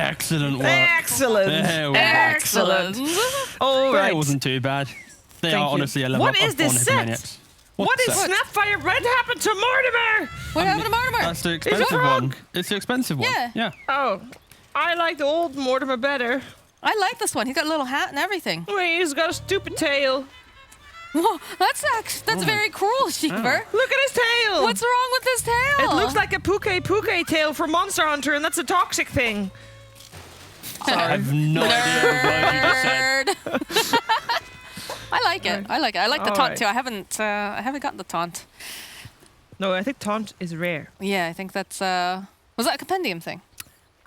Excellent work. Excellent. Excellent. All right. It wasn't too bad. They are honestly a level What up is on this set? Hippomaniacs. What is Snapfire Red happened to Mortimer? What happened to Mortimer? That's the expensive one. It's the expensive one. Yeah. Oh, I like the old Mortimer better. I like this one. He's got a little hat and everything. Wait, he's got a stupid tail. Whoa, that's very cruel, Sheikver. Look at his tail. What's wrong with his tail? It looks like a Puke tail from Monster Hunter, and that's a toxic thing. I have no idea what you just said. Nerd. I like it. I like it. I like the All taunt right. too. I haven't gotten the taunt. No, I think taunt is rare. Yeah, I think that's was that a compendium thing?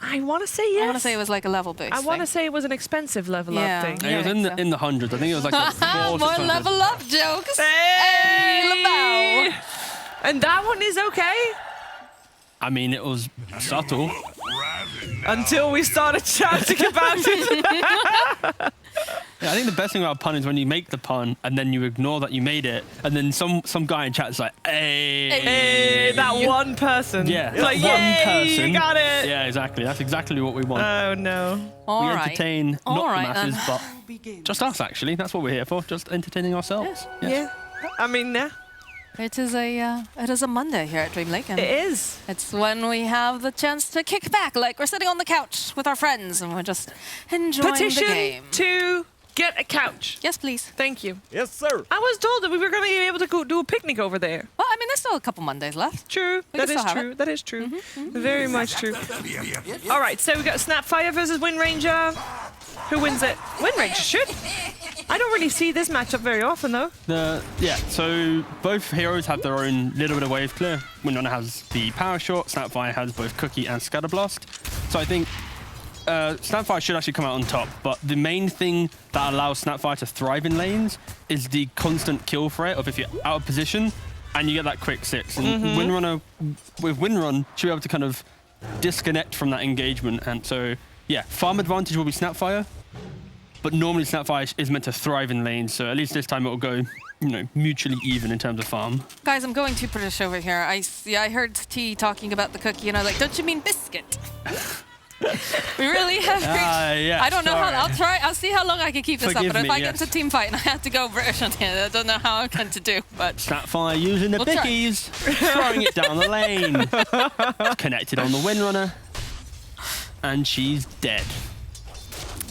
I want to say yes. I want to say it was like a level boost. I want to say it was an expensive level up thing. It was in the hundreds. I think it was like the more level up jokes. Hey, Lebao. And that one is okay. I mean, it was subtle. Until we started shouting about it. Yeah, I think the best thing about a pun is when you make the pun and then you ignore that you made it, and then some guy in chat's like, "Hey, that one person." Yeah, It's like, that one "Yay, person. you got it." Yeah, exactly. That's exactly what we want. Oh no. All we right. entertain All not right, the masses, but just us. Actually, that's what we're here for. Just entertaining ourselves. Yes. Yeah. I mean, yeah. It is a Monday here at DreamLeague, and It is. it's when we have the chance to kick back, like we're sitting on the couch with our friends and we're just enjoying Petition the game. to get a couch. Yes, please. Thank you. Yes, sir. I was told that we were going to be able to go do a picnic over there. Well, I mean, there's still a couple Mondays left. True. We That can is still have true. it. That is true. Very much true. All right, so we got Snapfire versus Wind Ranger. Who wins it? Wind Ranger should. I don't really see this matchup very often, though. So both heroes have their own little bit of wave clear. Windrunner has the power shot. Snapfire has both Cookie and Scatterblast. So I think Snapfire should actually come out on top, but the main thing that allows Snapfire to thrive in lanes is the constant kill threat of if you're out of position and you get that quick 6. And Windrunner, with Windrun, should be able to kind of disconnect from that engagement. And so, yeah, farm advantage will be Snapfire, but normally Snapfire is meant to thrive in lanes, so at least this time it will go, mutually even in terms of farm. Guys, I'm going too British over here. I heard T talking about the cookie, and I'm like, don't you mean biscuit? We really have. Yeah, I don't know how. I'll see how long I can keep this Forgive up. But if me, I get into team fight and I have to go British on here, I don't know how I'm going to do. But Snapfire using the We'll try. bickies, throwing it down the lane. It's connected on the Windrunner, and she's dead.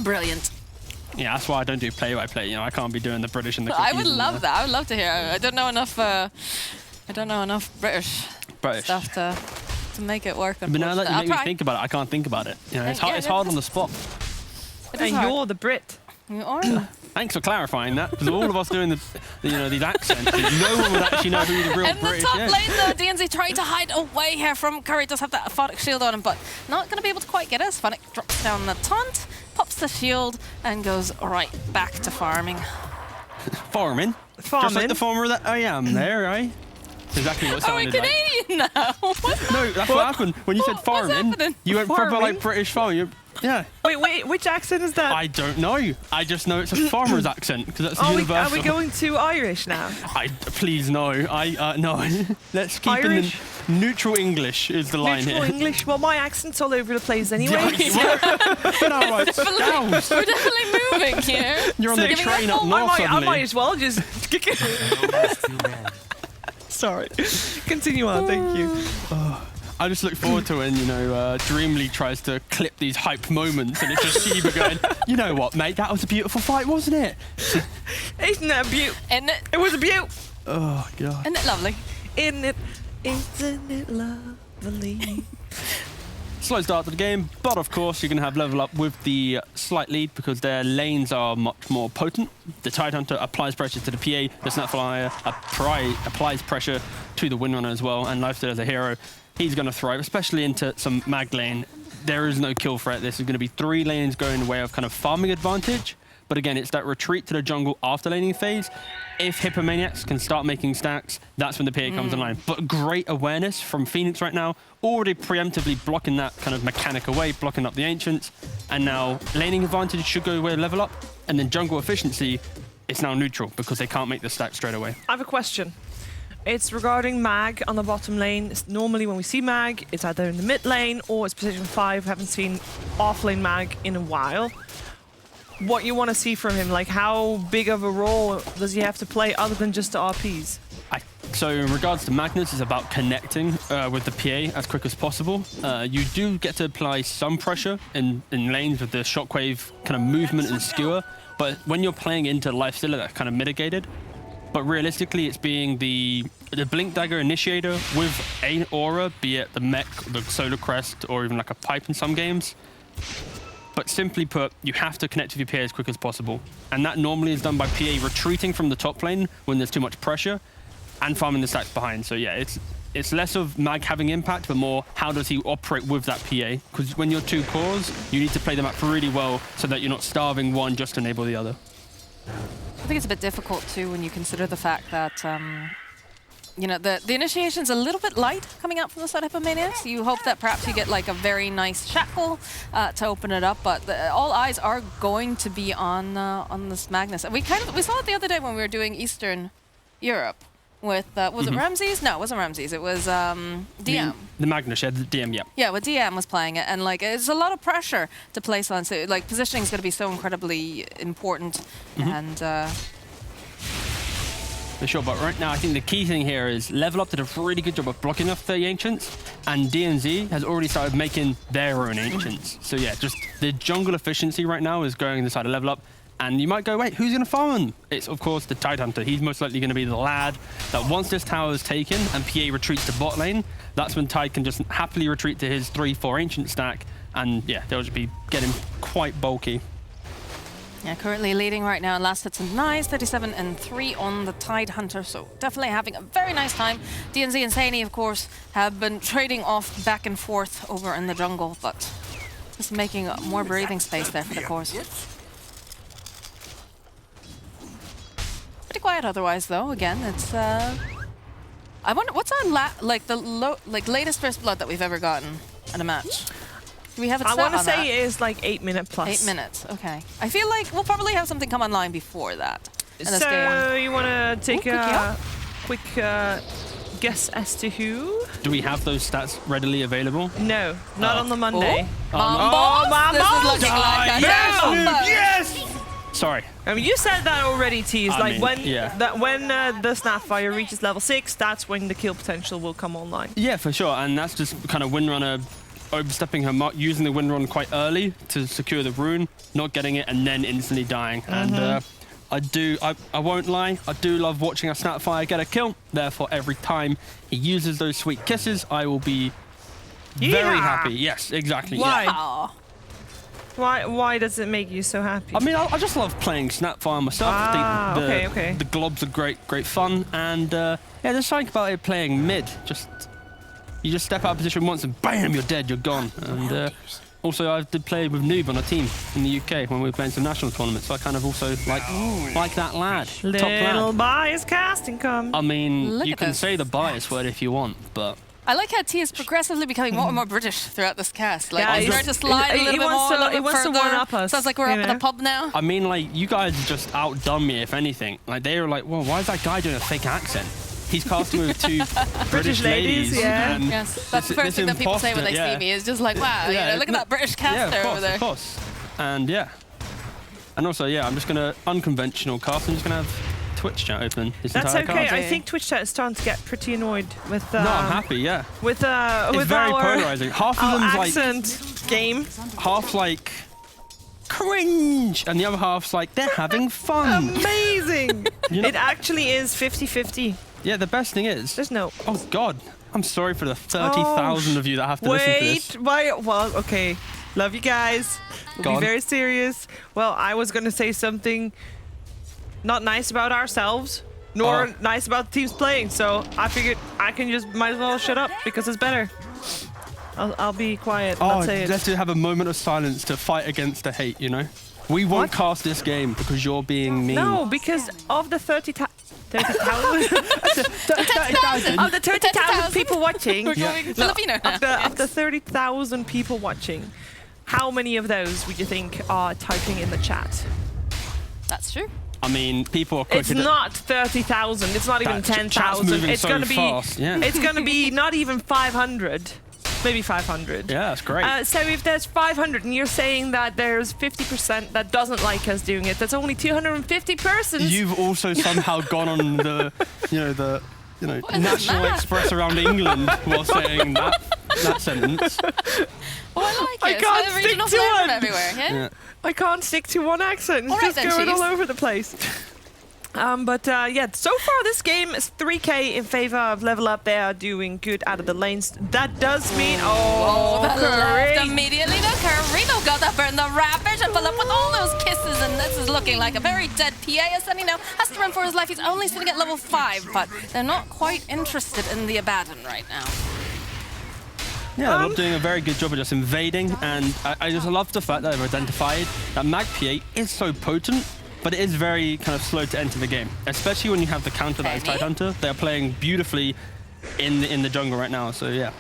brilliant. Yeah, that's why I don't do play-by-play. I can't be doing the British and the I cookies would and love that. I would love to hear. I don't know enough. I don't know enough British stuff to make it work. But now that you I'll make me try. think about it, I can't think about it. It's hard. Yeah, It's hard on the spot. It is And hard. you're the Brit. You are. Thanks for clarifying that, because all of us doing these accents, no one would actually know who the real In the British top is. lane, though, DNZ trying to hide away here from Curry. Does have that Aphotic shield on him, but not going to be able to quite get it. Aphotic drops down the taunt, pops the shield, and goes right back to farming. Farming. Just like the farmer that I am there, right? Exactly what it Are we sounded like. Canadian now? No, that's what happened. When you said What's farming, happening? you went proper Farming? like British farming. Yeah. Wait, which accent is that? I don't know. I just know it's a farmer's accent, because that's Are universal. we going to Irish now? Please, no. No. Let's keep Irish? in the neutral English is the line Neutral here. English? Well, my accent's all over the place anyway. We're Definitely moving here. You're on the Giving train it up all- north I suddenly. might as well just kick it. Sorry. Continue on, thank you. I just look forward to when, DreamLeague tries to clip these hype moments and it's just Shiva going, you know what, mate, that was a beautiful fight, wasn't it? Isn't that a beaut? Isn't it? It was a beaut. Oh, God. Isn't it lovely? Isn't it lovely? Slow start to the game, but of course you're going to have level up with the slight lead because their lanes are much more potent. The Tidehunter applies pressure to the PA, the Snapfire applies pressure to the Windrunner as well, and Lifesteal as a hero, he's going to thrive, especially into some mag lane. There is no kill threat. This is going to be 3 lanes going the way of kind of farming advantage. But again, it's that retreat to the jungle after laning phase. If Hippomaniacs can start making stacks, that's when the PA comes online. But great awareness from Phoenix right now, already preemptively blocking that kind of mechanic away, blocking up the Ancients. And now laning advantage should go away, level up. And then jungle efficiency, it's now neutral because they can't make the stack straight away. I have a question. It's regarding Mag on the bottom lane. Normally when we see Mag, it's either in the mid lane or it's position 5. Haven't seen off lane Mag in a while. What you want to see from him, like how big of a role does he have to play other than just the RPs? So in regards to Magnus, it's about connecting with the PA as quick as possible. You do get to apply some pressure in lanes with the shockwave kind of movement and skewer, but when you're playing into Lifestealer, that's kind of mitigated. But realistically, it's being the Blink Dagger initiator with an aura, be it the mech, the Solar Crest, or even like a pipe in some games. But simply put, you have to connect with your PA as quick as possible. And that normally is done by PA retreating from the top lane when there's too much pressure and farming the stacks behind. So yeah, it's less of Mag having impact, but more how does he operate with that PA? Because when you're 2 cores, you need to play them up really well so that you're not starving one just to enable the other. I think it's a bit difficult too when you consider the fact that you know, the initiation's a little bit light coming out from the side of Hippomaniacs. You hope that perhaps you get like a very nice shackle to open it up, but all eyes are going to be on this Magnus. And we saw it the other day when we were doing Eastern Europe with was it Ramses? No, it wasn't Ramses. It was DM. The Magnus, yeah, the DM, yeah. Yeah, well, DM was playing it, and like it's a lot of pressure to place on. So like positioning is going to be so incredibly important, and. For sure, but right now I think the key thing here is Level Up did a really good job of blocking off the Ancients, and DNZ has already started making their own Ancients. So yeah, just the jungle efficiency right now is going inside of Level Up, and you might go, wait, who's going to farm them? It's of course the Tidehunter. He's most likely going to be the lad that once this tower is taken and PA retreats to bot lane, that's when Tide can just happily retreat to his 3-4 Ancient stack, and yeah, they'll just be getting quite bulky. Yeah, currently leading right now in last hits and nice, 37 and 3 on the Tidehunter, so definitely having a very nice time. DNZ and Saini, of course, have been trading off back and forth over in the jungle, but just making more breathing space there for the cores. Pretty quiet otherwise, though. Again, it's I wonder what's our latest first blood that we've ever gotten at a match. Do we have it set I want to on say that? it is like 8 minute plus. 8 minutes, okay. I feel like we'll probably have something come online before that. In this So game. you want to take a quick guess as to who? Do we have those stats readily available? No, not on the Monday. Mom This is looking like a Yes! Sorry. I mean, you said that already, Tease. I Like mean, when yeah. the Snapfire reaches level 6, that's when the kill potential will come online. Yeah, for sure, and that's just kind of Windrunner overstepping her mark, using the Windrun quite early to secure the rune, not getting it, and then instantly dying. And I won't lie, I do love watching a Snapfire get a kill. Therefore, every time he uses those sweet kisses, I will be very happy. Yes, exactly. Why? Aw. Why does it make you so happy? I mean, I just love playing Snapfire myself. Okay. The globs are great fun, and yeah, there's something about it playing mid. You just step out of position once and bam, you're dead, you're gone. And also, I did play with Noob on a team in the UK when we were playing some national tournaments, so I kind of also like that lad. Top Little lad. bias casting come. I mean, Look you at can this. say the bias word if you want, but I like how T is progressively becoming more and more British throughout this cast. Like, Yeah, he's he's- starting to slide a he little bit wants more, to- a little he bit wants to further. one-up us, Sounds like we're you up at know? the pub now. I mean, like, you guys just outdone me, if anything. Like, they were like, well, why is that guy doing a fake accent? He's casting with 2 British ladies. yeah. and Yes, that's the this first thing that people say when they imposter, see me. Is just like, wow, you Yeah, know, look at that British cast there over there. Of course. And yeah. And also, yeah, I'm just going to, unconventional cast, I'm just going to have Twitch chat open this That's entire okay. cast. I think Twitch chat is starting to get pretty annoyed with No, I'm happy, yeah. with It's very our polarizing. Half of our them's like, accent game. half like, cringe, and the other half's like, they're having fun. Amazing. You know- It actually is 50-50. Yeah, the best thing is, There's no. oh God, I'm sorry for the 30,000 of you that have to listen to this. Well, okay. Love you guys. We'll Go be on. very serious. Well, I was gonna say something not nice about ourselves, nor Oh. nice about the teams playing. So I figured I can just might as well shut up because it's better. I'll be quiet. Oh, Not say it. let's just have a moment of silence to fight against the hate, you know? We won't What? cast this game because you're being mean. No, because of the 30,000 30,000. of the 30,000 people watching. We're going Filipino now. Of the 30,000 people watching, how many of those would you think are typing in the chat? That's true. I mean, people are quick. It's not 30,000. It's not even 10,000. It's going to be. Fast. Yeah. It's going to be not even 500. Maybe 500. Yeah, that's great. So if there's 500 and you're saying that there's 50% that doesn't like us doing it, that's only 250 persons. You've also somehow gone on the, National Express around England while saying that sentence. Well, I like I it. can't It's stick regional to flavor one. everywhere. Yeah. I can't stick to one accent. It's All right just then, going Chiefs. all over the place. Yeah, so far this game is 3K in favor of Level Up. They are doing good out of the lanes. That does mean... Oh, the left Curry. immediately. The Carino got up in the Ravage and pull up with all those kisses, and this is looking like a very dead PA. As Sunny now has to run for his life. He's only sitting at level 5, but they're not quite interested in the Abaddon right now. Yeah, they're doing a very good job of just invading, and I just love the fact that they've identified that Mag PA is so potent, but it is very kind of slow to enter the game, especially when you have the counter that is Tidehunter. They're playing beautifully in the jungle right now, so yeah.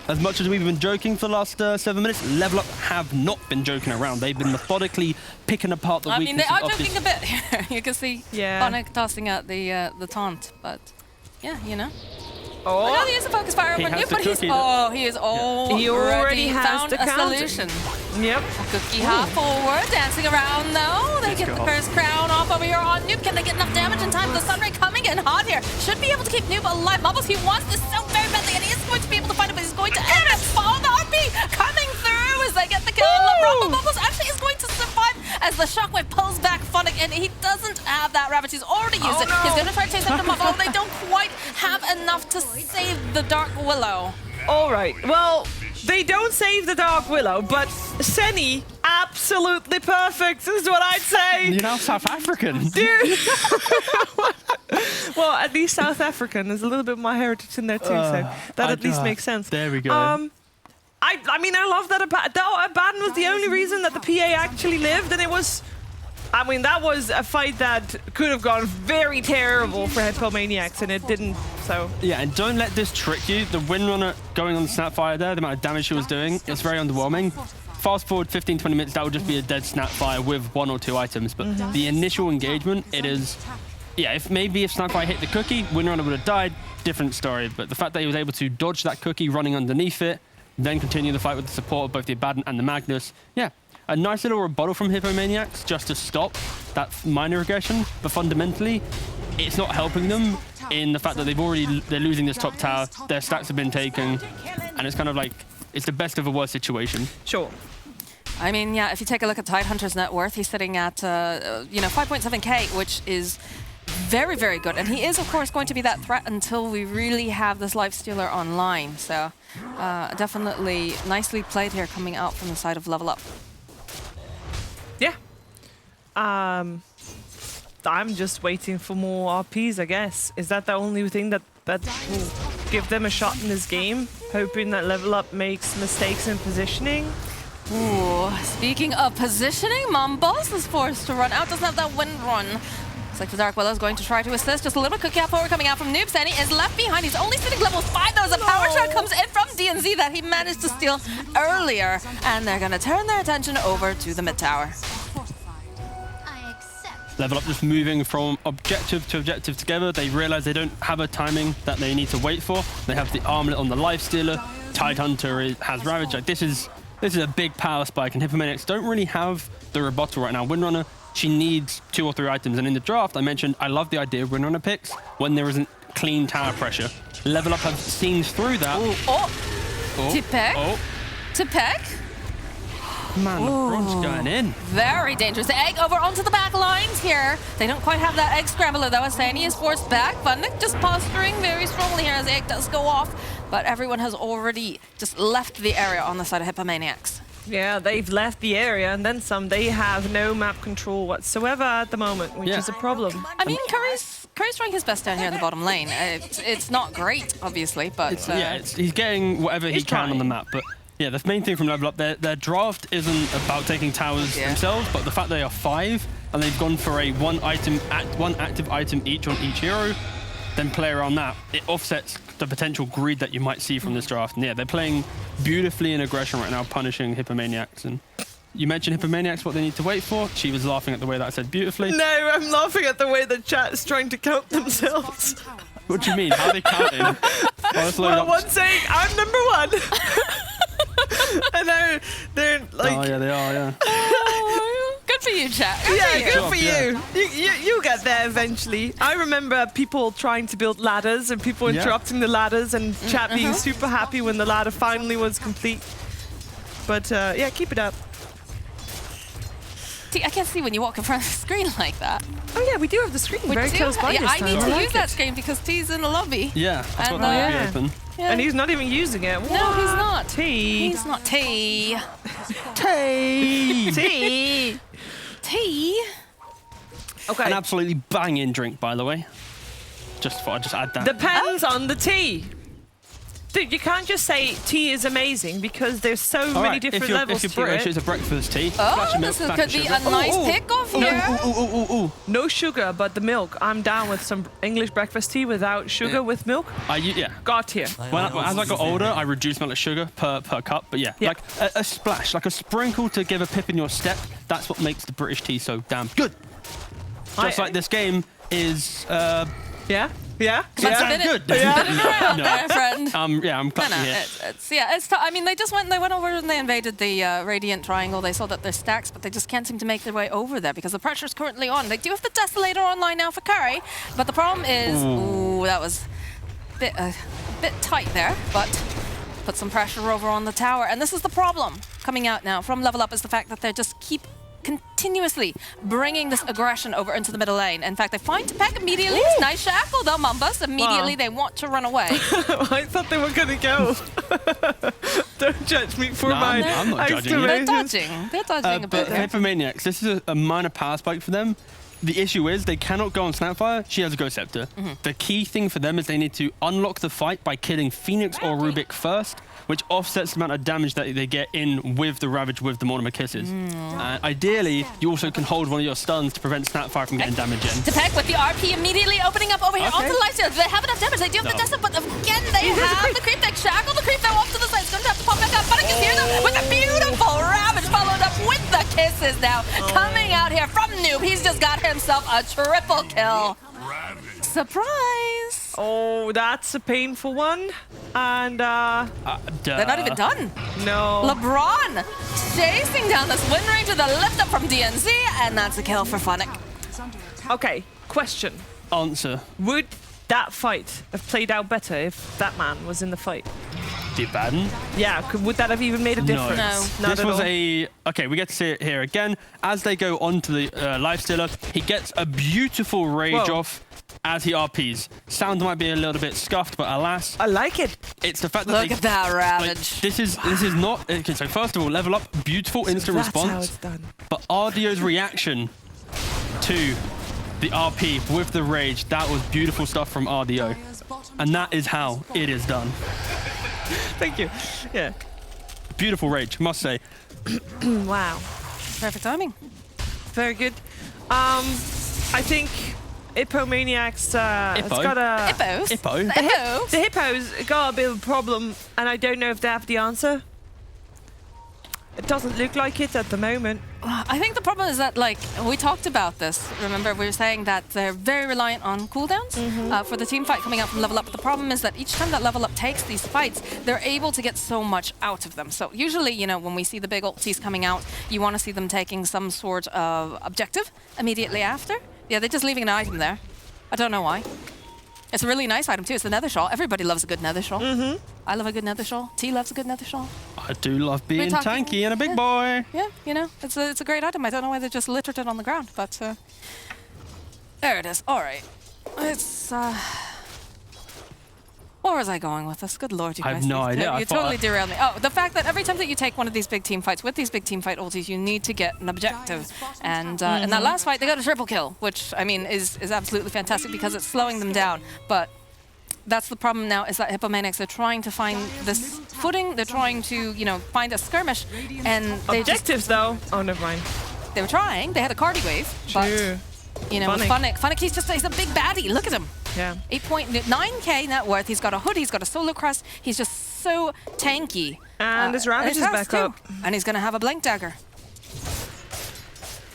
As much as we've been joking for the last 7 minutes, Level Up have not been joking around. They've been methodically picking apart the weaknesses they are of joking a bit here. You can see Phonic tossing out the taunt, but yeah, Oh, no, he has a focus fire over Noob, but he is already has found the a counter. solution. Yep. Cookie hop forward, dancing around though. They get the first crown off over here on Noob. Can they get enough damage in time? The Sunray coming in hot here. Should be able to keep Noob alive. Mumbles, he wants this so very badly, and he is going to be able to find it, but he's going to end up fall. The RP coming through as they get the kill. LeBron Mumbles actually is going to survive as the shockwave pulls back Phonic, and he doesn't have that Ravage. He's already used it. He's going to try to chase after Mumble. They don't quite have enough to save the Dark Willow. All right. Well, they don't save the Dark Willow, but Senny, absolutely perfect, is what I'd say. You're now South African. Dude. Well, at least South African. There's a little bit of my heritage in there too, so that at least makes sense. There we go. I mean, I love that Abaddon was the only reason that the PA actually lived, and it was... I mean, that was a fight that could have gone very terrible for Hippomaniacs, and it didn't, so... Yeah, and don't let this trick you. The Windrunner going on the Snapfire there, the amount of damage she was doing, it's very underwhelming. Fast forward 15, 20 minutes, that would just be a dead Snapfire with 1 or 2 items. But the initial engagement, it is... Yeah, if Snapfire hit the cookie, Windrunner would have died, different story. But the fact that he was able to dodge that cookie running underneath it, then continue the fight with the support of both the Abaddon and the Magnus, yeah. A nice little rebuttal from Hippomaniacs just to stop that minor aggression, but fundamentally, it's not helping them in the fact that they're losing this top tower, their stacks have been taken, and it's kind of like, it's the best of a worst situation. Sure. I mean, yeah, if you take a look at Tidehunter's net worth, he's sitting at, 5.7k, which is very, very good. And he is, of course, going to be that threat until we really have this Lifestealer online. So definitely nicely played here coming out from the side of Level Up. Yeah. I'm just waiting for more RPs, I guess. Is that the only thing that will give them a shot in this game? Hoping that Level Up makes mistakes in positioning? Ooh, speaking of positioning, Mumbles is forced to run out. Doesn't have that wind run. Looks like the Dark Willow is going to try to assist. Just a little cookie forward coming out from Noob. Sandy is left behind. He's only sitting level 5. There was a power shot comes in from DNZ that he managed to steal earlier. And they're going to turn their attention over to the mid tower. Level Up just moving from objective to objective together. They realize they don't have a timing that they need to wait for. They have the armlet on the Lifestealer. Tidehunter has Ravage. Like, this is a big power spike, and Hippomaniacs don't really have the rebuttal right now. Windrunner, she needs 2 or 3 items, and in the draft I mentioned I love the idea of Windrunner picks when there isn't clean tower pressure. Level Up have seen through that. Tipek. Man, the bronze going in. Very dangerous. The egg over onto the back lines here. They don't quite have that egg scrambler though. Asani is forced back. Funnick just posturing very strongly here as the egg does go off. But everyone has already just left the area on the side of Hippomaniacs. Yeah, they've left the area and then some. They have no map control whatsoever at the moment, which is a problem. I mean, Curry's trying his best down here in the bottom lane. It's not great, obviously, but... he's getting whatever he can on the map, but... Yeah, the main thing from Level Up, their draft isn't about taking towers themselves, but the fact they are 5 and they've gone for a one active item each on each hero, then play around that. It offsets the potential greed that you might see from this draft. And yeah, they're playing beautifully in aggression right now, punishing Hippomaniacs. And You mentioned Hippomaniacs, what they need to wait for. She was laughing at the way that I said beautifully. No, I'm laughing at the way the chat is trying to count themselves. What do you mean? How are they counting? Well, one's saying, I'm number 1. And they're like... Oh, yeah, they are, yeah. Good for you, chat. Good Yeah, for you. good for you. You'll get there eventually. I remember people trying to build ladders and people interrupting the ladders and chat being super happy when the ladder finally was complete. But yeah, keep it up. I can't see when you walk in front of the screen like that. Oh yeah, we do have the screen very close by this I time. need to like use that screen because T's in the lobby. Yeah, that's And, what that would be open. Yeah. And he's not even using it. No, he's not. T. He's not T. Tea! T. T. Okay. An absolutely banging drink, by the way. Just thought I'd just add that. Depends on the tea. Dude, you can't just say tea is amazing because there's so many different levels if you're to British, it. it's a breakfast tea. Oh, Splash of milk, this splash could of be sugar. a nice pick-off here. Ooh. No sugar, but the milk. I'm down with some English breakfast tea without sugar with milk. Yeah. Got here. As I got older, I reduced the amount of sugar per cup. But yeah, like a splash, like a sprinkle to give a pip in your step. That's what makes the British tea so damn good. Just like this game is. Yeah. That's a bit good. around No. there, friend. I'm clapping here. It's I mean, they went over and they invaded the Radiant Triangle. They saw that there's stacks, but they just can't seem to make their way over there because the pressure's currently on. They do have the Desolator online now for carry, but the problem is, that was a bit tight there, but put some pressure over on the tower. And this is the problem coming out now from Level Up is the fact that they just keep continuously bringing this aggression over into the middle lane. In fact, they find Tepec immediately. Nice shackle though, Mumbus. Immediately they want to run away. I thought they were going to go. Don't judge me for my I'm not judging you. They're dodging. They're dodging a But bit there. Hippomaniacs, this is a minor power spike for them. The issue is they cannot go on Snapfire. She has a Ghost Scepter. The key thing for them is they need to unlock the fight by killing Phoenix or Rubik first, which offsets the amount of damage that they get in with the Ravage with the Mortimer Kisses. Ideally, you also can hold one of your stuns to prevent Snapfire from getting damage in. Tepec with the RP immediately opening up over here onto the lifesteal. Do they have enough damage? They do have the Desert, but again, they have the creep deck. Shackle the creep though off to the side. It's going to have to pop back up. But is here though with a beautiful Ravage followed up with the Kisses now. Coming out here from Noob. He's just got himself a triple kill. Surprise! Oh, that's a painful one. And they're not even done. No. LeBron chasing down this win range with a lift up from DNZ, and that's a kill for Funnick. Okay, question. Answer. Would that fight have played out better if that man was in the fight? Deep Baden. Yeah, would that have even made a difference? No. Not This at was all. okay, we get to see it here again. As they go onto the Lifestealer, he gets a beautiful rage off as he RPs. Sound might be a little bit scuffed, but alas. I like it. It's the fact that Look at that Ravage. This is not... Okay, so first of all, Level Up, beautiful instant That's response. how it's done. But RDO's reaction to the RP with the rage, that was beautiful stuff from RDO. And that is how it is done. Thank you. Yeah. Beautiful rage, must say. Wow. Perfect timing. Very good. I think Hippomaniacs has got a... Hippos. Hippo. Hippo. The Hippos got a bit of a problem, and I don't know if they have the answer. It doesn't look like it at the moment. I think the problem is that, like, we talked about this. Remember, we were saying that they're very reliant on cooldowns for the team fight coming out from Level Up. But the problem is that each time that Level Up takes these fights, they're able to get so much out of them. So usually, you know, when we see the big ultis coming out, you want to see them taking some sort of objective immediately after. Yeah, they're just leaving an item there. I don't know why. It's a really nice item too. It's the Nether Shawl. Everybody loves a good Nether Shawl. I love a good Nether Shawl. T loves a good Nether Shawl. I do love being tanky and a big boy. Yeah, you know, it's a great item. I don't know why they just littered it on the ground, but there it is. All right, it's where was I going with this? Good lord, you guys! I have no idea. You totally derailed me. Oh, the fact that every time that you take one of these big team fights with these big team fight ultis, you need to get an objective. And in that last fight, they got a triple kill, which I mean is absolutely fantastic because it's slowing them down. But that's the problem now, is that Hippomaniacs are trying to find this footing. They're trying to, you know, find a skirmish, and they Objectives, though. Oh, never mind. they were trying. They had a Cardi wave, but you know, with Funnick, he's a big baddie. Look at him. Yeah. 8.9k net worth. He's got a hood. He's got a solo crest. He's just so tanky. And his Ravage is back up. And he's gonna have a blink dagger.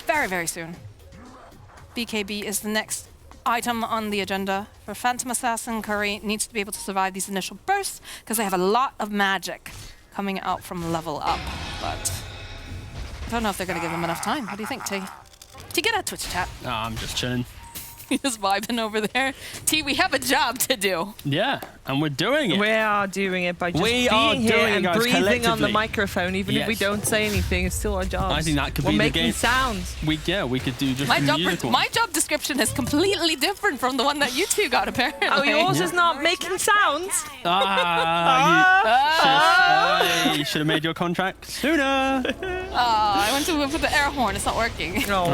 very, very soon. BKB is the next item on the agenda. For Phantom Assassin, Curry needs to be able to survive these initial bursts because they have a lot of magic coming out from level up. But I don't know if they're going to give him enough time. What do you think, T? T, get out Twitch chat. Oh, I'm just chilling. Just vibing over there. T, we have a job to do. Yeah, and we're doing it. We are doing it by just being here and breathing on the microphone. Even if we don't say anything, it's still our job. I think that could We're be the making game. sounds. We could do just My job description is completely different from the one that you two got, apparently. Oh, yours is not making sounds. You should have made your contract sooner. I went to put the air horn. It's not working. No.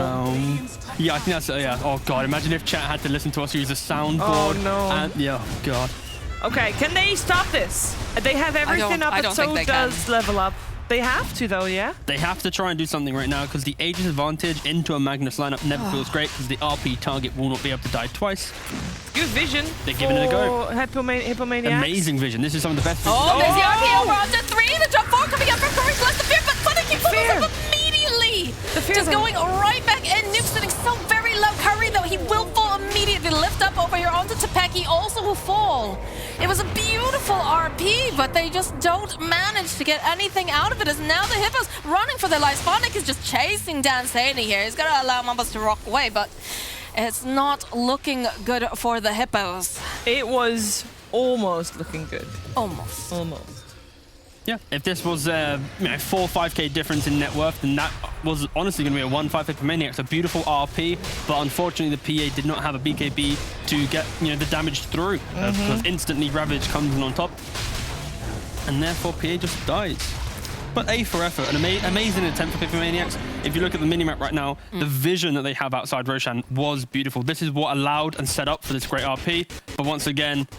Yeah, I think that's yeah. Oh god, imagine if chat had to listen to us use a soundboard. Oh no. And, yeah, oh god. Okay, can they stop this? They have everything up, I but don't so think they does level up. They have to though, yeah? They have to try and do something right now because the Aegis advantage into a Magnus lineup never feels great because the RP target will not be able to die twice. Good vision. They're giving it a go. Hippomaniacs. Amazing vision. This is some of the best. Oh, there's the RP over onto 3. The jump 4 coming up from Curry's left. The fear, but Funny keeps up immediately. Just going right back in. Nuke sitting so very low. Curry, though, he will fall immediately. Lift up over here onto Tepeki, also will fall. It was a beautiful RP, but they just don't manage to get anything out of it. As now the Hippos running for their lives. Phonic is just chasing Dan Saney here. He's got to allow Mambas to rock away, but it's not looking good for the Hippos. It was almost looking good. Almost. Yeah, if this was a 4 or 5k difference in net worth, then that was honestly going to be a 1-5 Hippomaniacs. A beautiful RP, but unfortunately the PA did not have a BKB to get the damage through because instantly Ravage comes in on top, and therefore PA just dies. But A for effort, an amazing attempt for Hippomaniacs. If you look at the minimap right now, the vision that they have outside Roshan was beautiful. This is what allowed and set up for this great RP. But once again,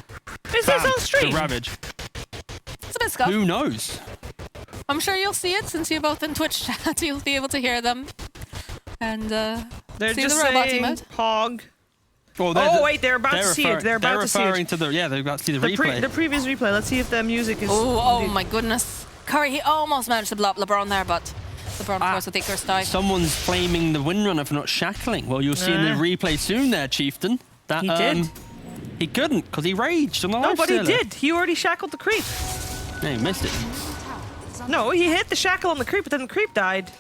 Is this on stream? the Ravage. It's a bit scuffed. Who knows? I'm sure you'll see it since you're both in Twitch chat. You'll be able to hear them. And They're see just the robot saying emote. hog. Well, Wait, they're about to see it. They're about to see it. referring to the they're about to see the replay. The previous replay. Let's see if the music is. Oh my goodness. Curry, he almost managed to blow up LeBron there, but LeBron, of course, with Icarus died. Someone's flaming the Windrunner for not shackling. Well, you'll see in the replay soon there, Chieftain. That He did. He couldn't because he raged on the No, but he lifestealer. did. He already shackled the creep. No, he missed it. No, he hit the shackle on the creep, but then the creep died.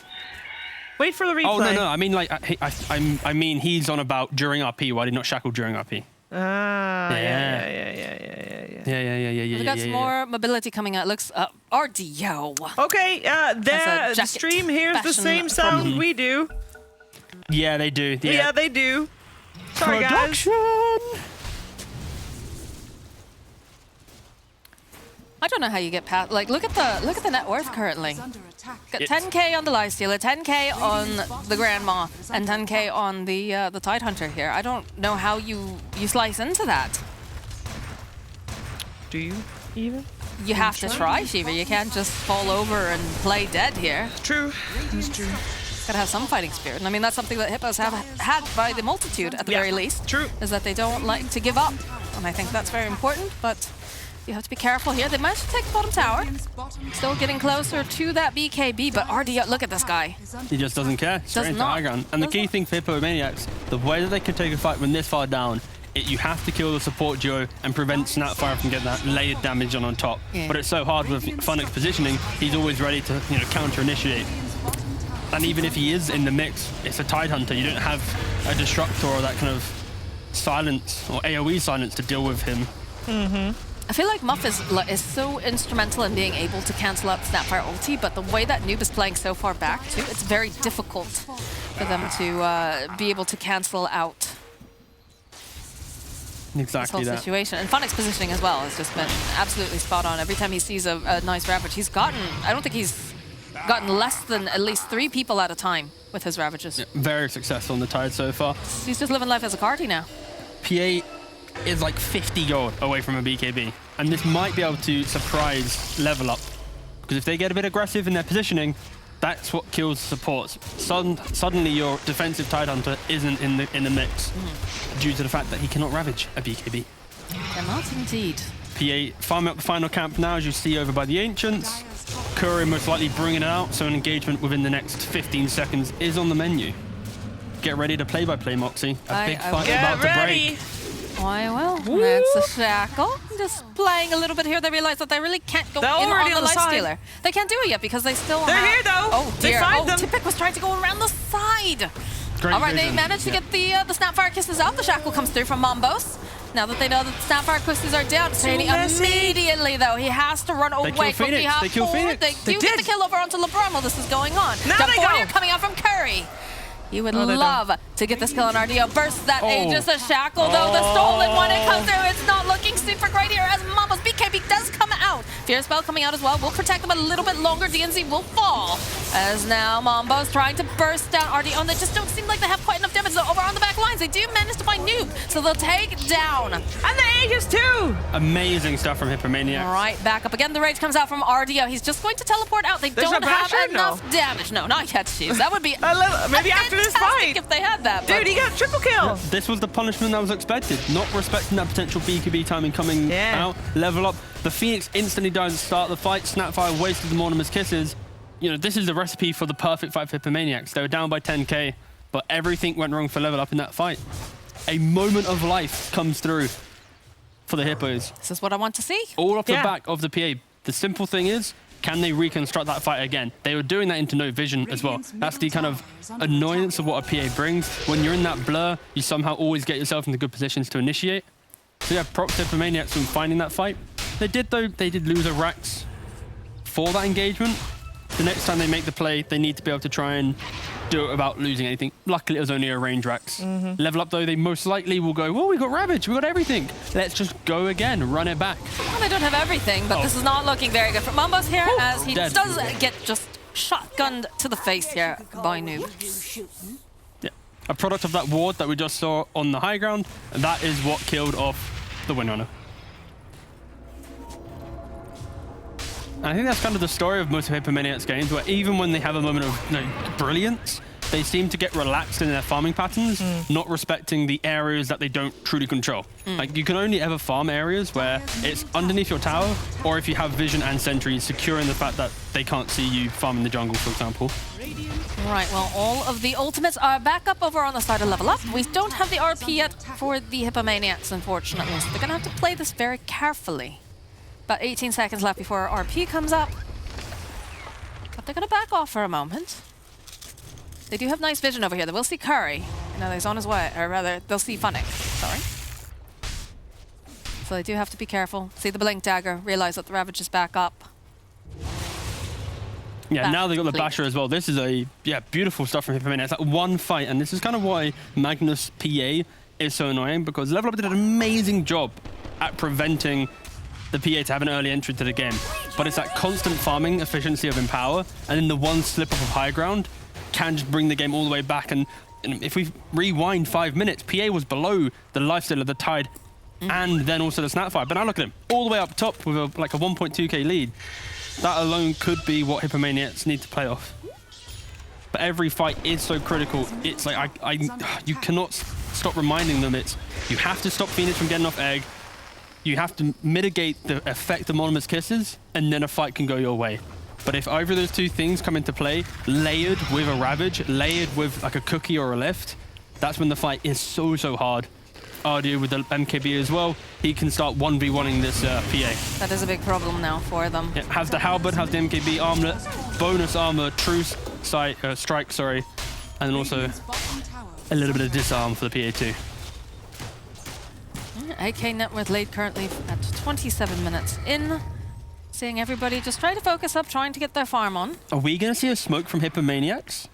Wait for the replay. Oh no! I mean, like, I mean, he's on about during RP. Why did he not shackle during RP? Yeah. We got some more mobility coming out. Looks RDO. Okay, the stream hears the same sound we do. Yeah, they do. Yeah, they do. Sorry, Production. guys. I don't know how you get past. Like, look at the net worth currently. Got 10k on the Lifestealer, 10k on the Grandma, and 10k on the Tidehunter here. I don't know how you slice into that. Do you even? You have to try, Shiva. You can't just fall over and play dead here. True. That's true. Gotta have some fighting spirit. And I mean, that's something that Hippos have had by the multitude at the very least. True. Is that they don't like to give up. And I think that's very important, but you have to be careful here. They managed to take the bottom tower. Still getting closer to that BKB, but RDO, look at this guy. He just doesn't care. Straight into high ground. And the key thing for Hippomaniacs, the way that they can take a fight when this far down, you have to kill the support duo and prevent Snapfire from getting that layered damage on top. Yeah. But it's so hard with Funic's positioning, he's always ready to counter-initiate. And even if he is in the mix, it's a Tidehunter. You don't have a Destructor or that kind of silence or AoE silence to deal with him. I feel like Muff is so instrumental in being able to cancel out Snapfire ulti, but the way that Noob is playing so far back too, it's very difficult for them to be able to cancel out Exactly this whole that. situation. And Funic's positioning as well has just been absolutely spot on. Every time he sees a nice Ravage, he's gotten, I don't think he's gotten less than at least 3 people at a time with his Ravages. Yeah, very successful on the Tide so far. He's just living life as a Carti now. PA is like 50 gold away from a BKB. And this might be able to surprise level up. Because if they get a bit aggressive in their positioning, that's what kills supports. Suddenly your defensive Tidehunter isn't in the mix due to the fact that he cannot ravage a BKB. Cannot indeed. PA farming up the final camp now, as you see over by the Ancients. Curry most likely bringing it out, so an engagement within the next 15 seconds is on the menu. get ready to play-by-play, Moxie. A big fight Get about to ready. break. Why, well, that's a shackle. Just playing a little bit here. They realize that they really can't go in on the life stealer. They can't do it yet because they still They're have... here, though. Oh, dear. They them. Tippik was trying to go around the side. Great All right, vision. they managed to get the Snapfire Kisses out. The shackle comes through from Mombos. Now that they know that the Snapfire Kisses are down, Sadie immediately, though, he has to run away kill from the Phoenix. half They kill forward. Phoenix. They do get the kill over onto LeBron while this is going on. Now Jump they forward go. here coming out from Curry. You would Oh, love to get this kill on RDO. Burst that Oh. Aegis, a shackle, though. The stolen one, it comes through. It's not looking super great here as Mambo's BKB does come out. Fear Spell coming out as well. Will protect them a little bit longer. DNZ will fall. As now Mambo's trying to burst down RDO. And they just don't seem like they have quite enough damage, though. Over on the back lines, they do manage to find Noob. So they'll take down. And the Aegis too. Amazing stuff from Hippomaniacs. All right, back up again. The rage comes out from RDO. He's just going to teleport out. They There's don't no have Basher? enough damage. No, not yet, Chiefs. That would be A little, maybe after this fantastic fight. if they had that. but- Dude, he got triple kill. This was the punishment that was expected. Not respecting that potential BKB timing coming out. Level up. The Phoenix instantly dies at the start of the fight. Snapfire wasted the Mortimer's Kisses. You know, this is the recipe for the perfect fight for Hippomaniacs. They were down by 10k, but everything went wrong for Level Up in that fight. A moment of life comes through for the Hippos. This is what I want to see. All off the Yeah. back of the PA. The simple thing is, can they reconstruct that fight again? They were doing that into no vision as well. That's the kind of annoyance of what a PA brings. When you're in that blur, you somehow always get yourself into good positions to initiate. So yeah, props to Hippomaniacs from finding that fight. They did, though, they did lose a Rax for that engagement. The next time they make the play, they need to be able to try and do it without losing anything. Luckily, it was only a range Rax. Level Up, though, they most likely will go, well, we got Ravage, we got everything. Let's just go again, run it back. Well, they don't have everything, but this is not looking very good for Mambo's here as he Dead. does get just shotgunned to the face here by Noob. Yeah. A product of that ward that we just saw on the high ground, and that is what killed off the Windrunner. And I think that's kind of the story of most of Hippomaniacs games, where even when they have a moment of brilliance, they seem to get relaxed in their farming patterns, not respecting the areas that they don't truly control. Like, you can only ever farm areas where it's underneath your tower, or if you have vision and sentries, securing the fact that they can't see you farming the jungle, for example. Right, well, all of the ultimates are back up over on the side of Level Up. We don't have the RP yet for the Hippomaniacs, unfortunately, so they're going to have to play this very carefully. About 18 seconds left before our RP comes up. But they're going to back off for a moment. They do have nice vision over here. They will see Curry. You know, he's on his way, or rather, they'll see Funnick. Sorry. So they do have to be careful. See the Blink Dagger, realize that the Ravage is back up. Yeah, now they've got the Clean. Basher as well. This is a, beautiful stuff from Hippomaniacs. Like one fight, and this is kind of why Magnus PA is so annoying, because Level Up did an amazing job at preventing the PA to have an early entry to the game. But it's that constant farming efficiency of Empower, and then the one slip up of high ground can just bring the game all the way back. And if we rewind 5 minutes, PA was below the lifesteal, the Tide, and then also the Snapfire. But now look at him, all the way up top with a 1.2k lead. That alone could be what Hippomaniacs need to play off. But every fight is so critical. It's like, you cannot stop reminding them you have to stop Phoenix from getting off egg. You have to mitigate the effect of Monomer's Kisses, and then a fight can go your way. But if either of those two things come into play, layered with a Ravage, layered with like a Cookie or a Lift, that's when the fight is so, so hard. RDO with the MKB as well, he can start 1v1ing this PA. That is a big problem now for them. Yeah, has the Halberd, has the MKB armlet, bonus armor, truce, strike, sorry, and then also a little bit of disarm for the PA2. AK net worth lead currently at 27 minutes in. Seeing everybody just try to focus up, trying to get their farm on. Are we going to see a smoke from Hippomaniacs?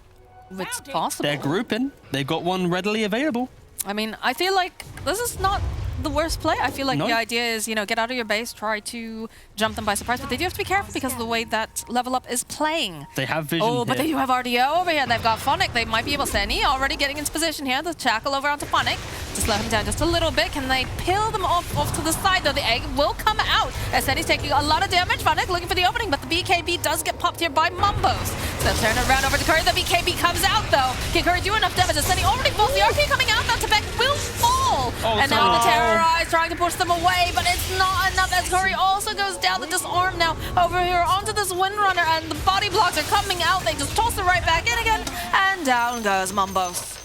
It's possible. They're grouping. They've got one readily available. I mean, I feel like this is not the worst play. I feel like No. the idea is, get out of your base, try to jump them by surprise. But they do have to be careful because of the way that Level Up is playing. They have vision Oh, but here. they do have RDO over here. They've got Funnick. They might be able to Senny already getting into position here. The Shackle over onto Funnick to slow him down just a little bit. Can they peel them off to the side, though? The egg will come out. As Senny's taking a lot of damage. Funnick looking for the opening, but the BKB does get popped here by Mumbos. So turn it around over to Curry. The BKB comes out, though. Can Curry do enough damage? As Senny already falls. The RP coming out, though. Tibet will fall. Oh, And now the no. Terrorize trying to push them away, but it's not enough as Curry also goes down. The Disarm now over here onto this Windrunner, and the body blocks are coming out. They just toss it right back in again, and down goes Mumbos.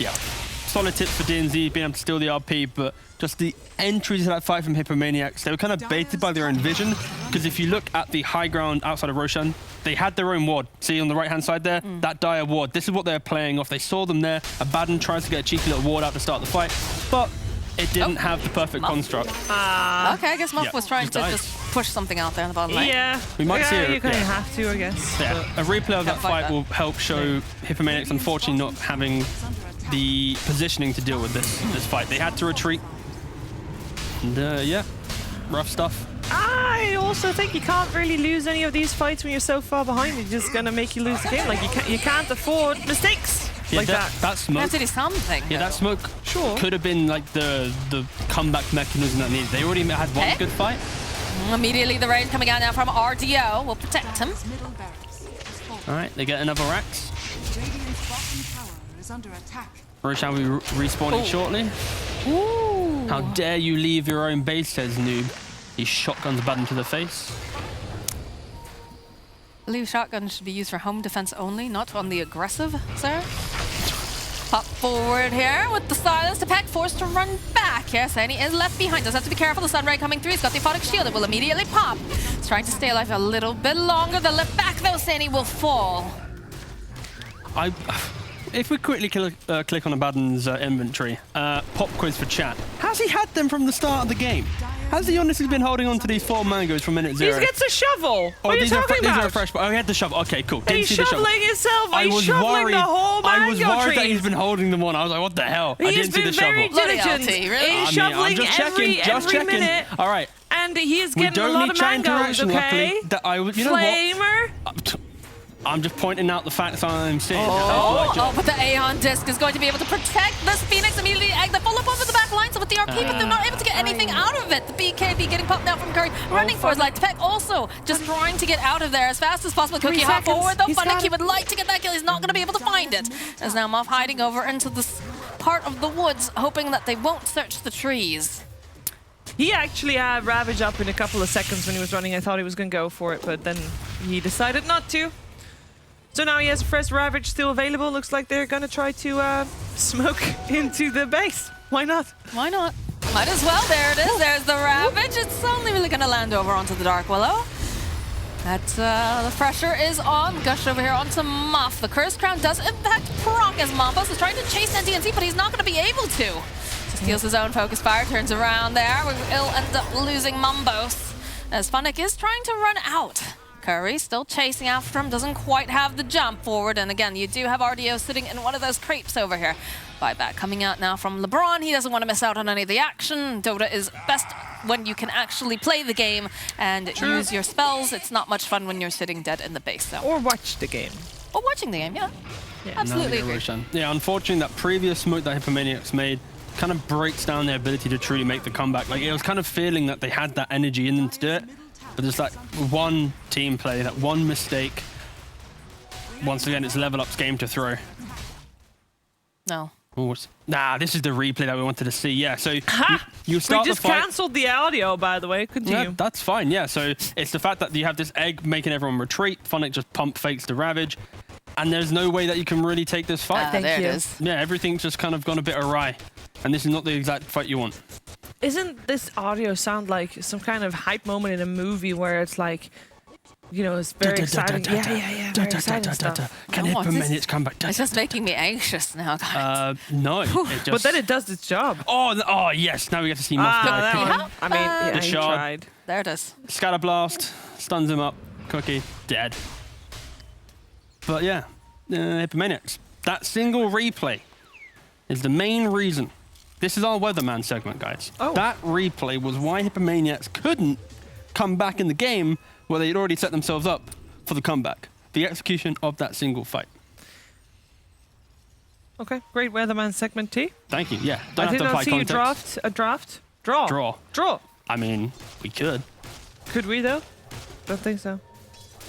yeah, solid tips for DNZ, being able to steal the RP, but just the entries to that fight from Hippomaniacs, they were kind of baited by their own vision, because if you look at the high ground outside of Roshan, they had their own ward. See on the right-hand side there? That dire ward. This is what they're playing off. They saw them there. Abaddon tries to get a cheeky little ward out to start the fight, but it didn't have the perfect construct. Okay, I guess Muff Yeah, was trying to died. just push something out there in the bottom lane. Yeah. We might see it, You kind of yeah. have to, I guess. Yeah, a replay of that fight fight that. will help show Hippomaniacs, unfortunately, not having the positioning to deal with this fight. They had to retreat. And yeah, rough stuff. I also think you can't really lose any of these fights when you're so far behind. It's just gonna make you lose the game. Like you can't afford mistakes Yeah, like that. that You smoke. have to do something. Yeah, that smoke Sure. could have been like the comeback mechanism that needed. They already had one Okay. good fight. Immediately the raid coming out now from RDO will protect him. All right, they get another Rax. Radiant's bottom tower is under attack. Roshan will be respawning shortly. Ooh. How dare you leave your own base, says Noob. He shotguns Abaddon to the face. I believe shotgun should be used for home defense only, not on the aggressive, sir. Pop forward here with the silence. The pack forced to run back here. Sani is left behind. Does have to be careful. The Sunray coming through. He's got the Aphotic Shield. It will immediately pop. He's trying to stay alive a little bit longer. The left back though, Sani will fall. If we quickly click on Abaddon's inventory, pop quiz for chat. Has he had them from the start of the game? Has he honestly been holding on to these 4 mangoes from minute 0? He gets a shovel. Oh, What are you these are talking these about? are fresh. Oh, he had the shovel. Okay, cool. Didn't He's see the shovel. shoveling himself. I He's was shoveling worried. the whole I was mango worried that tree. he's been holding them on. I was like, what the hell? I He's didn't see been the very shovel. Bloody diligent. LT, really? He's I'm shoveling just every checking. minute. All right. And he's We getting a don't lot need of chat mangoes, interaction, okay? luckily. That I was, you know what? Flamer. I'm just pointing out the facts I'm seeing. Oh, but the Aeon Disc is going to be able to protect this Phoenix immediately. Egg the full up over the back line, so with the RP, but they're not able to get anything out of it. The BKB getting popped out from Curry, running for his life. Tech also just trying to get out of there as fast as possible. Cookie hop seconds. forward, though. He's Funnick, got he it. would like to get that kill. He's not going to be able to find it. As now Muff hiding over into this part of the woods, hoping that they won't search the trees. He actually had Ravage up in a couple of seconds when he was running. I thought he was going to go for it, but then he decided not to. So now he has a fresh Ravage still available. Looks like they're going to try to smoke into the base. Why not? Why not? Might as well. There it is. There's the Ravage. It's only really going to land over onto the Dark Willow. The pressure is on. Gush over here onto Muff. The Cursed Crown does in fact proc as Mambos is trying to chase NTNC, but he's not going to be able to. So steals his own focus fire, turns around there. We'll end up losing Mambos as Funnick is trying to run out. Curry still chasing after him, doesn't quite have the jump forward. And again, you do have RDO sitting in one of those creeps over here. Buyback coming out now from LeBron. He doesn't want to miss out on any of the action. Dota is best when you can actually play the game and use your spells. It's not much fun when you're sitting dead in the base, though. Or watch the game. Or watching the game, yeah. Absolutely agree. Yeah, unfortunately, that previous smoke that Hippomaniacs made kind of breaks down their ability to truly make the comeback. Like, it was kind of feeling that they had that energy in them to do it. But there's that one team play, that one mistake. Once again, it's Level Up's game to throw. No. Nah, this is the replay that we wanted to see. Yeah, so you start We just the fight. cancelled the audio, by the way. Continue. Yeah, that's fine. Yeah, so it's the fact that you have this egg making everyone retreat. Funnick just pump fakes the Ravage. And there's no way that you can really take this fight. Thank there you. it is. Yeah, everything's just kind of gone a bit awry. And this is not the exact fight you want. Isn't this audio sound like some kind of hype moment in a movie where it's like, you know, it's very exciting? Yeah. Very exciting stuff. Can I don't want Hippomaniacs come back? It's just making me anxious now, guys. No. It just... But then it does its job. Oh, yes. Now we get to see Muff that die. one. I mean, yeah, The he shard. tried. There it is. Scatter Blast. Stuns him up. Cookie. Dead. But yeah. Hippomaniacs. That single replay is the main reason. This is our Weatherman segment, guys. Oh. That replay was why Hippomaniacs couldn't come back in the game where they'd already set themselves up for the comeback. The execution of that single fight. Okay, great Weatherman segment T. Thank you. Yeah. Don't I have did to not apply see context. you draw. Draw. I mean, we could. Could we though? Don't think so.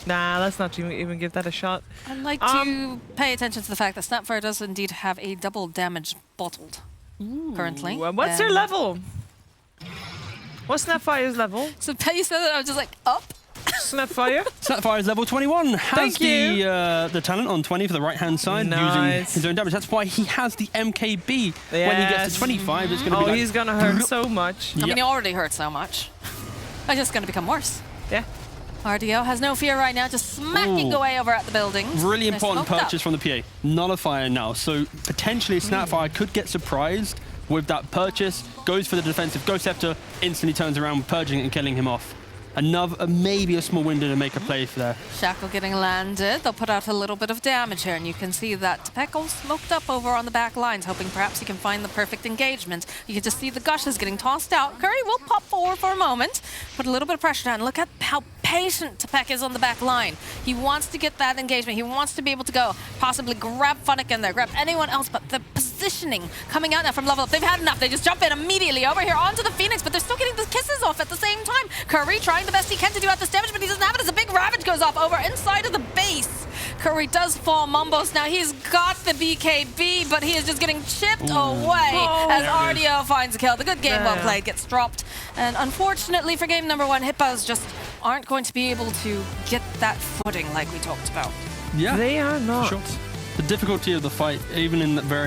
Nah, let's not even give that a shot. I'd like to pay attention to the fact that Snapfire does indeed have a double damage bottled currently. What's their And- level? What's Snapfire's level? So you said that I was just like, up? Snapfire. Snapfire is level 21. Has Thank you. the talent on 20 for the right-hand side using Nice. his own damage. That's why he has the MKB. When he gets to 25, it's going to be Oh, like... he's gonna hurt so much. I mean, he already hurt so much. It's just going to become worse. Yeah. RDO has no fear right now, just smacking Ooh. away over at the buildings. Really They're important smoked purchase up. from the PA. Nullifier now. So potentially Snapfire could get surprised with that purchase. Goes for the defensive Ghost Scepter, instantly turns around, purging it and killing him off. Another, maybe a small window to make a play for there. Shackle getting landed. They'll put out a little bit of damage here, and you can see that Peckle smoked up over on the back lines, hoping perhaps he can find the perfect engagement. You can just see the gushes getting tossed out. Curry will pop forward for a moment, put a little bit of pressure down. Look at how patient Tepek is on the back line. He wants to get that engagement. He wants to be able to go, possibly grab Funnick in there, grab anyone else, but the positioning coming out now from level up. They've had enough. They just jump in immediately over here onto the Phoenix, but they're still getting the kisses off at the same time. Curry trying the best he can to do out this damage, but he doesn't have it as a big Ravage goes off over inside of the base. Curry does fall Mumbos now. He's got the BKB, but he is just getting chipped away as RDO finds a kill. The good game well played gets dropped. And unfortunately for game number 1, Hippos just aren't going to be able to get that footing like we talked about. Yeah, They are not. sure. The difficulty of the fight, even in that very